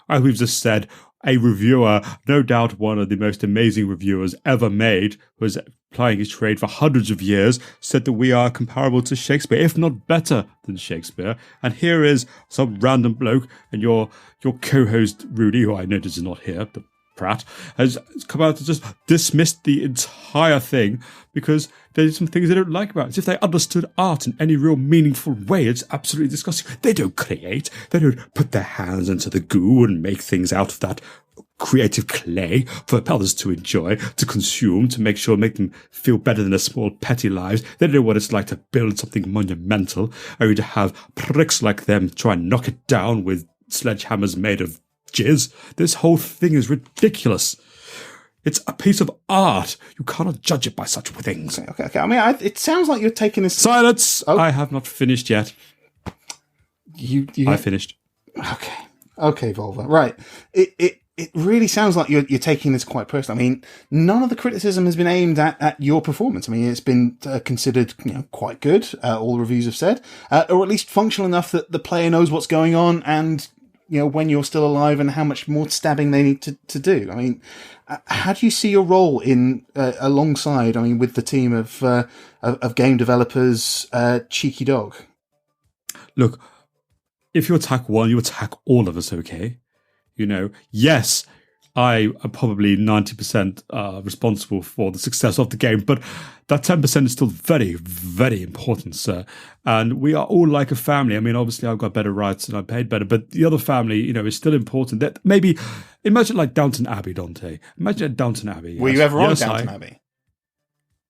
As we've just said, a reviewer, no doubt one of the most amazing reviewers ever made, who was plying his trade for hundreds of years, said that we are comparable to Shakespeare, if not better than Shakespeare. And here is some random bloke, and your co-host Rudy, who I notice is not here, but Pratt, has come out to just dismiss the entire thing because there's some things they don't like about it. As if they understood art in any real meaningful way. It's absolutely disgusting. They don't create. They don't put their hands into the goo and make things out of that creative clay for others to enjoy, to consume, to make them feel better than their small petty lives. They don't know what it's like to build something monumental, only to have pricks like them try and knock it down with sledgehammers made of jizz. This whole thing is ridiculous. It's a piece of art. You cannot judge it by such things. Okay. I mean, it sounds like you're taking this... Silence! Oh. I have not finished yet. I finished. Okay, Volva. Right. It really sounds like you're taking this quite personally. I mean, none of the criticism has been aimed at your performance. I mean, it's been considered quite good, all the reviews have said, or at least functional enough that the player knows what's going on and when you're still alive and how much more stabbing they need to do. I mean, how do you see your role in alongside? I mean, with the team of game developers, Cheeky Dog. Look, if you attack one, you attack all of us. Okay, yes, I am probably 90% responsible for the success of the game, but that 10% is still very, very important, sir. And we are all like a family. I mean, obviously, I've got better rights and I'm paid better, but the other family, is still important. That maybe imagine like Downton Abbey, Dante. Imagine Downton Abbey. Yes. Were you ever on Downton Abbey?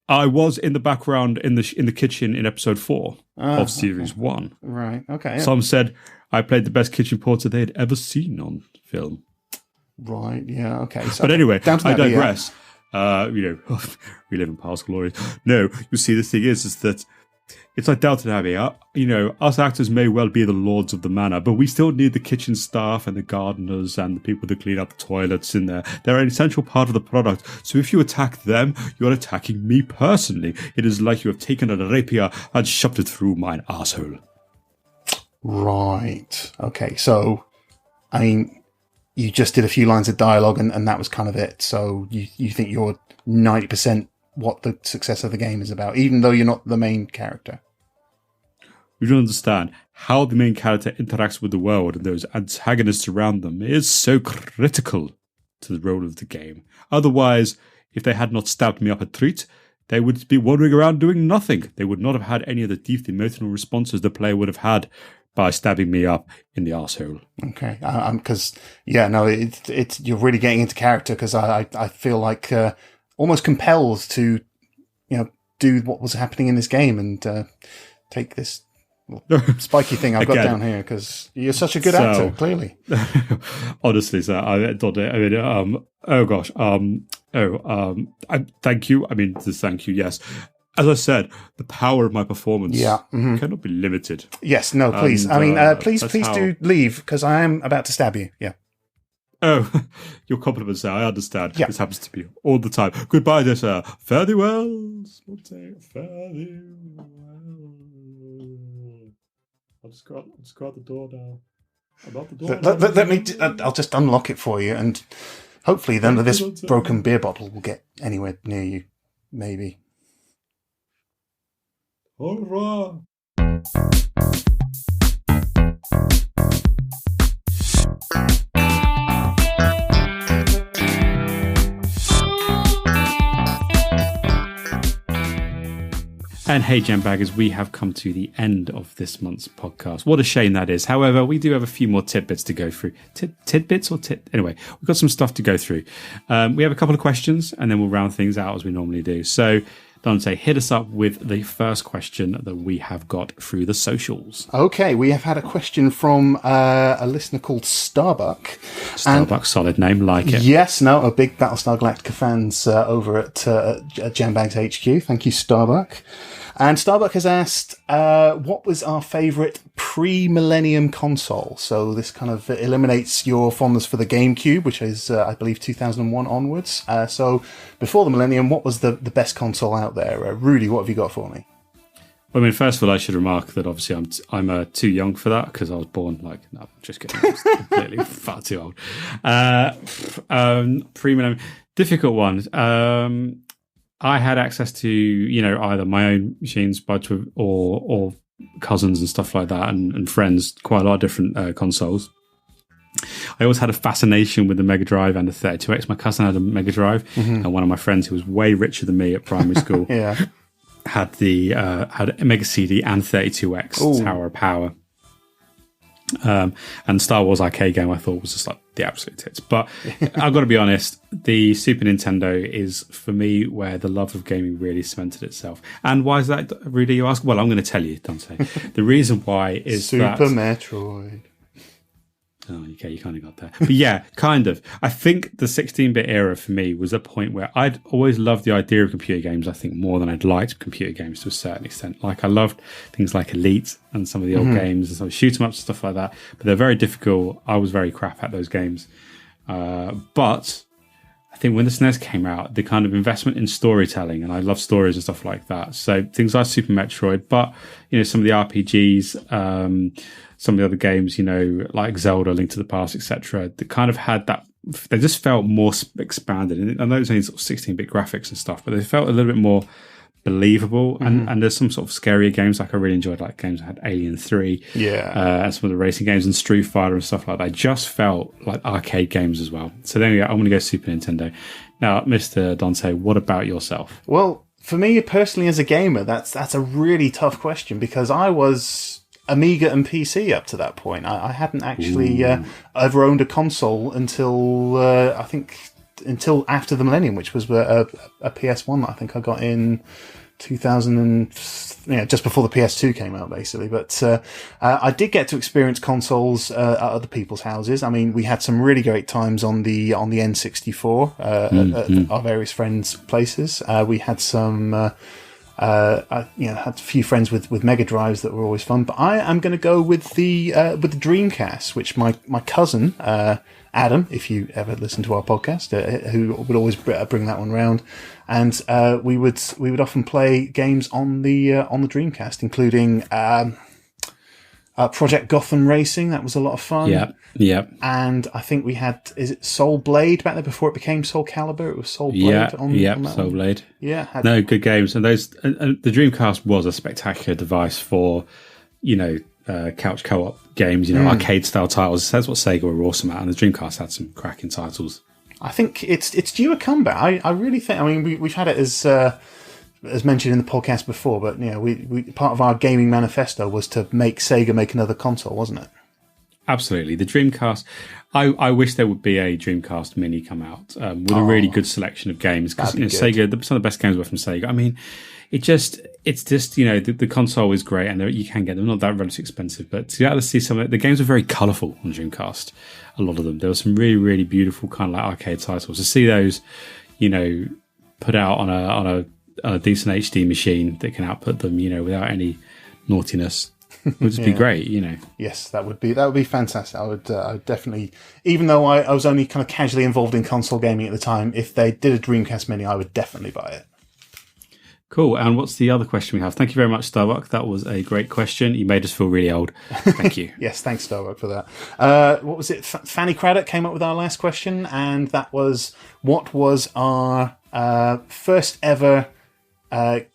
I was in the background in the kitchen in episode 4 of series 1. Right. Okay. Yeah. Some said I played the best kitchen porter they had ever seen on film. Right. Yeah. Okay. So, but anyway, Downton I Abbey, digress. Yeah. We live in past glories. No, you see, the thing is that it's like Downton Abbey. Us actors may well be the lords of the manor, but we still need the kitchen staff and the gardeners and the people that clean up the toilets in there. They're an essential part of the product. So if you attack them, you're attacking me personally. It is like you have taken a rapier and shoved it through mine arsehole. Right. Okay. So, I mean, you just did a few lines of dialogue and that was kind of it. So you think you're 90% what the success of the game is about, even though you're not the main character. You don't understand how the main character interacts with the world and those antagonists around them is so critical to the role of the game. Otherwise, if they had not stabbed me up a treat, they would be wandering around doing nothing. They would not have had any of the deep emotional responses the player would have had by stabbing me up in the arsehole. Okay, because it's you're really getting into character, because I feel like almost compelled to do what was happening in this game and take this spiky thing I've got down here, because you're such a good actor, clearly. Honestly, sir, thank you. I mean, to thank you, yes. As I said, the power of my performance cannot be limited. Yes, no, please. And, please do leave, because I am about to stab you. Yeah. Oh, your compliments, sir. I understand. Yeah. This happens to me all the time. Goodbye, there, sir. Fare thee well. Fare thee well. I'll just go out the door now. I'm out the door. Let me. I'll just unlock it for you, and hopefully, then this broken beer bottle will get anywhere near you. Maybe. Au revoir. And hey, Jambaggers, we have come to the end of this month's podcast. What a shame that is. However, we do have a few more tidbits to go through. Tidbits or Anyway, we've got some stuff to go through. We have a couple of questions, and then we'll round things out as we normally do. So, Dante, hit us up with the first question that we have got through the socials. Okay, we have had a question from a listener called Starbuck. Starbuck, solid name, like it. Yes, no, a big Battlestar Galactica fans over at Jambags HQ. Thank you, Starbuck. And Starbuck has asked, what was our favourite pre-millennium console? So this kind of eliminates your fondness for the GameCube, which is, I believe, 2001 onwards. So before the millennium, what was the best console out there? Rudy, what have you got for me? Well, I mean, first of all, I should remark that obviously I'm too young for that because I was born no, I'm just kidding. I was completely far too old. Pre-millennium, difficult one. I had access to, either my own machines or cousins and stuff like that and friends, quite a lot of different consoles. I always had a fascination with the Mega Drive and the 32X. My cousin had a Mega Drive, and one of my friends who was way richer than me at primary school had a Mega CD and 32X. Ooh. Tower of Power. And Star Wars arcade game I thought was just like the absolute tits. But I've got to be honest, the Super Nintendo is for me where the love of gaming really cemented itself. And why is that, Rudy, you ask? Well, I'm going to tell you, Dante. The reason why is Super Metroid. Oh, okay, you kind of got there. But yeah, kind of. I think the 16-bit era for me was a point where I'd always loved the idea of computer games, I think, more than I'd liked computer games to a certain extent. Like, I loved things like Elite and some of the old games and some shoot 'em ups and stuff like that. But they're very difficult. I was very crap at those games. But I think when the SNES came out, the kind of investment in storytelling, and I love stories and stuff like that. So things like Super Metroid, but, some of the RPGs, some of the other games, like Zelda, Link to the Past, etc., they kind of had that, they just felt more expanded. And I know it's only sort of 16-bit graphics and stuff, but they felt a little bit more believable. And there's some sort of scarier games, like I really enjoyed like games that had Alien 3, and some of the racing games and Street Fighter and stuff like that. They just felt like arcade games as well. So then I'm going to go Super Nintendo. Now, Mr. Dante, what about yourself? Well, for me personally as a gamer, that's a really tough question because I was Amiga and PC up to that point. I hadn't actually ever owned a console until I think until after the millennium, which was a PS1 that I think I got in 2000 just before the PS2 came out, basically. But I did get to experience consoles at other people's houses. I mean, we had some really great times on the N64 at our various friends' places. We had some. I had a few friends with Mega Drives that were always fun, but I am going to go with the Dreamcast, which my cousin Adam, if you ever listen to our podcast, who would always bring that one round, and we would often play games on the Dreamcast, including Project Gotham Racing. That was a lot of fun. Yeah. And I think we had, is it Soul Blade back there before it became Soul Calibur? It was Soul Blade on that Soul one. Blade. Yeah. No, good games. And those, and the Dreamcast was a spectacular device for, couch co-op games, arcade style titles. That's what Sega were awesome at. And the Dreamcast had some cracking titles. I think it's due a comeback. I really think, we've had it as mentioned in the podcast before, but we part of our gaming manifesto was to make Sega make another console, wasn't it? Absolutely. The Dreamcast, I wish there would be a Dreamcast Mini come out with a really good selection of games, because Sega, some of the best games were from Sega. I mean, it's just the console is great, and you can get them, not that relatively expensive, but to be able to see some of the games are very colourful on Dreamcast. A lot of them, there were some really, really beautiful kind of like arcade titles. To see those, put out on a decent HD machine that can output them, without any naughtiness, would just be great, Yes, that would be fantastic. I would definitely, even though I was only kind of casually involved in console gaming at the time, if they did a Dreamcast Mini, I would definitely buy it. Cool. And what's the other question we have? Thank you very much, Starbuck. That was a great question. You made us feel really old. Thank you. Yes, thanks, Starbuck, for that. What was it? Fanny Craddock came up with our last question, and that was, what was our first ever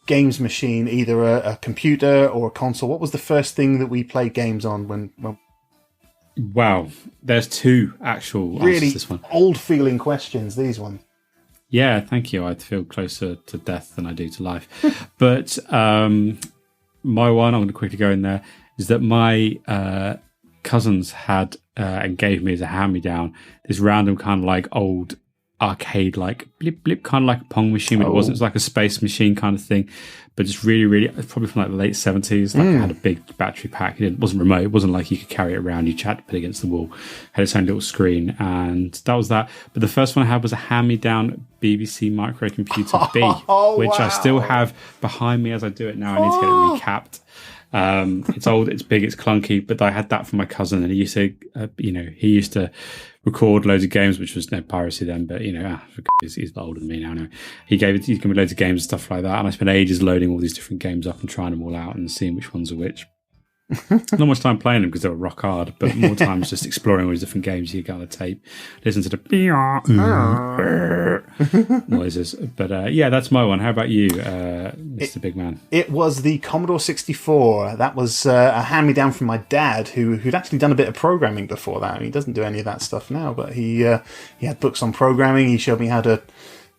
games machine, either a computer or a console? What was the first thing that we played games on when Wow, there's two actual answers really to this one. old feeling questions, these ones. Yeah, thank you. I feel closer to death than I do to life. But my one, I'm going to quickly go in there, is that my cousins had and gave me as a hand-me-down this random kind of like old arcade, like blip blip, kind of like a Pong machine, but it wasn't. It was like a space machine kind of thing, but just really, probably from like the late 70s. Like it had a big battery pack. It wasn't remote. It wasn't like you could carry it around. You had to put it against the wall. Had its own little screen, and that was that. But the first one I had was a hand-me-down BBC microcomputer B, which I still have behind me as I do it now. I need to get it recapped. It's old, it's big, it's clunky, but I had that from my cousin, and he used to, he used to record loads of games, which was no piracy then, but he's older than me now. Anyway. He gave me loads of games and stuff like that, and I spent ages loading all these different games up and trying them all out and seeing which ones are which. Not much time playing them because they were rock hard, but more times just exploring all these different games. You get on the tape, listen to the noises. But yeah, that's my one. How about you, Mr. Big Man? It was the Commodore 64. That was a hand-me-down from my dad, who'd actually done a bit of programming before that. He doesn't do any of that stuff now, but he had books on programming. He showed me how to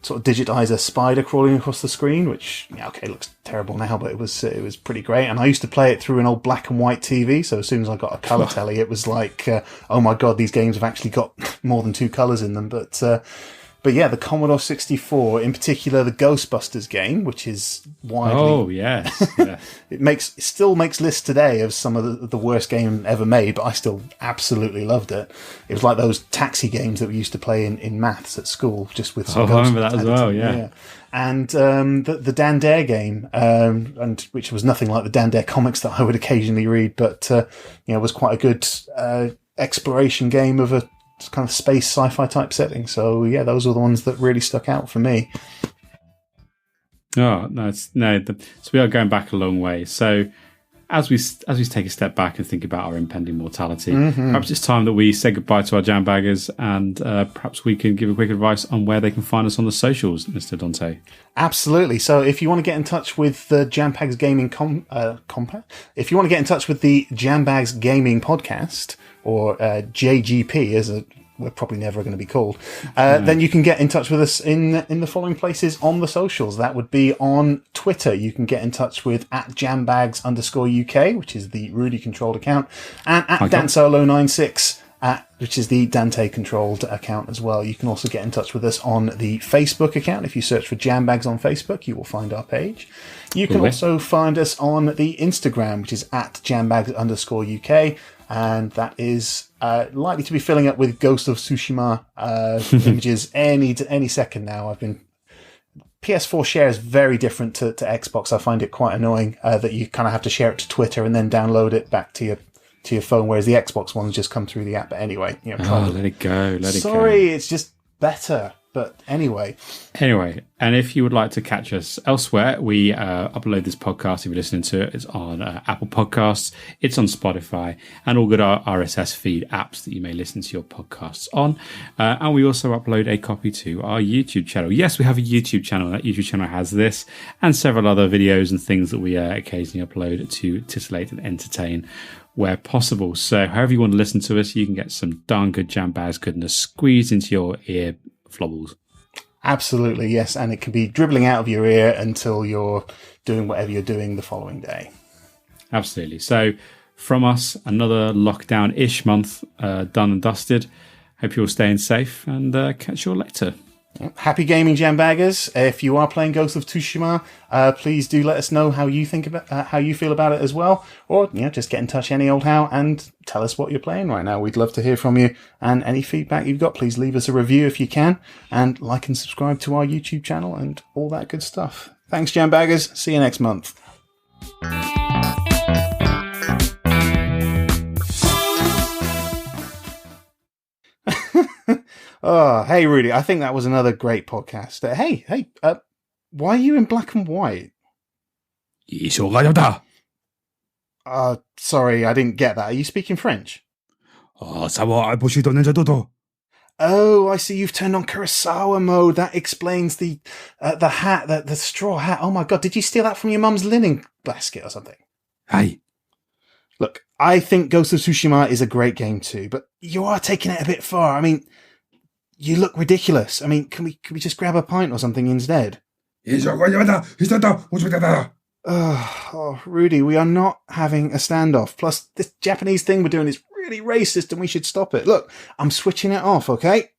sort of digitize a spider crawling across the screen, which looks terrible now, but it was pretty great. And I used to play it through an old black and white TV, so as soon as I got a color telly, it was like, oh my god, these games have actually got more than two colors in them. But yeah, the Commodore 64, in particular the Ghostbusters game, which is widely... Oh, yes. Yeah. It still makes lists today of some of the worst game ever made, but I still absolutely loved it. It was like those taxi games that we used to play in maths at school, just with some I remember that as well, yeah. And the Dan Dare game, and which was nothing like the Dan Dare comics that I would occasionally read, but was quite a good exploration game of a kind of space sci-fi type setting. So yeah, those are the ones that really stuck out for me. Oh no, so we are going back a long way. So as we take a step back and think about our impending mortality, perhaps it's time that we say goodbye to our jambaggers, and perhaps we can give a quick advice on where they can find us on the socials, Mr. Dante. Absolutely. So if you want to get in touch with the Jambags Gaming if you want to get in touch with the Jambags Gaming Podcast, or JGP as we're probably never going to be called, then you can get in touch with us in the following places on the socials. That would be on Twitter. You can get in touch with @Jambags_UK, which is the Rudy controlled account, and @Dansolo96, which is the Dante controlled account as well. You can also get in touch with us on the Facebook account. If you search for Jambags on Facebook, you will find our page. You can also find us on the Instagram, which is @Jambags_UK. And that is likely to be filling up with Ghost of Tsushima images any second now. PS4 share is very different to Xbox. I find it quite annoying that you kind of have to share it to Twitter and then download it back to your phone, whereas the Xbox ones just come through the app. But anyway, let it go. Sorry, it's just better. But anyway, and if you would like to catch us elsewhere, we upload this podcast. If you're listening to it, it's on Apple Podcasts, it's on Spotify, and all good RSS feed apps that you may listen to your podcasts on. And we also upload a copy to our YouTube channel. Yes, we have a YouTube channel. That YouTube channel has this and several other videos and things that we occasionally upload to titillate and entertain where possible. So however you want to listen to us, you can get some darn good Jambags goodness squeezed into your ear flobbles. Absolutely, yes, and it can be dribbling out of your ear until you're doing whatever you're doing the following day. Absolutely. So from us, another lockdown-ish month done and dusted. Hope you're all staying safe, and catch you all later. Happy gaming, Jambaggers. If you are playing Ghost of Tsushima, please do let us know how you feel about it as well, or just get in touch any old how and tell us what you're playing right now. We'd love to hear from you, and any feedback you've got, please leave us a review if you can, and like and subscribe to our YouTube channel and all that good stuff. Thanks, Jambaggers. See you next month. Oh, hey, Rudy, I think that was another great podcast. Hey, why are you in black and white? Sorry, I didn't get that. Are you speaking French? Oh, I see. You've turned on Kurosawa mode. That explains the hat, the straw hat. Oh my god! Did you steal that from your mum's linen basket or something? Hey, Look, I think Ghost of Tsushima is a great game too, but you are taking it a bit far. I mean, you look ridiculous. I mean, can we just grab a pint or something instead? Oh, Rudy, we are not having a standoff. Plus, this Japanese thing we're doing is really racist and we should stop it. Look, I'm switching it off, okay?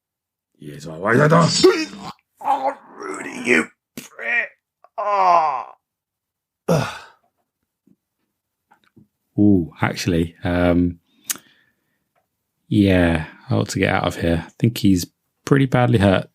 Oh, Rudy, you prick. Oh. Ugh. Ooh, actually, yeah, I ought to get out of here. I think he's pretty badly hurt.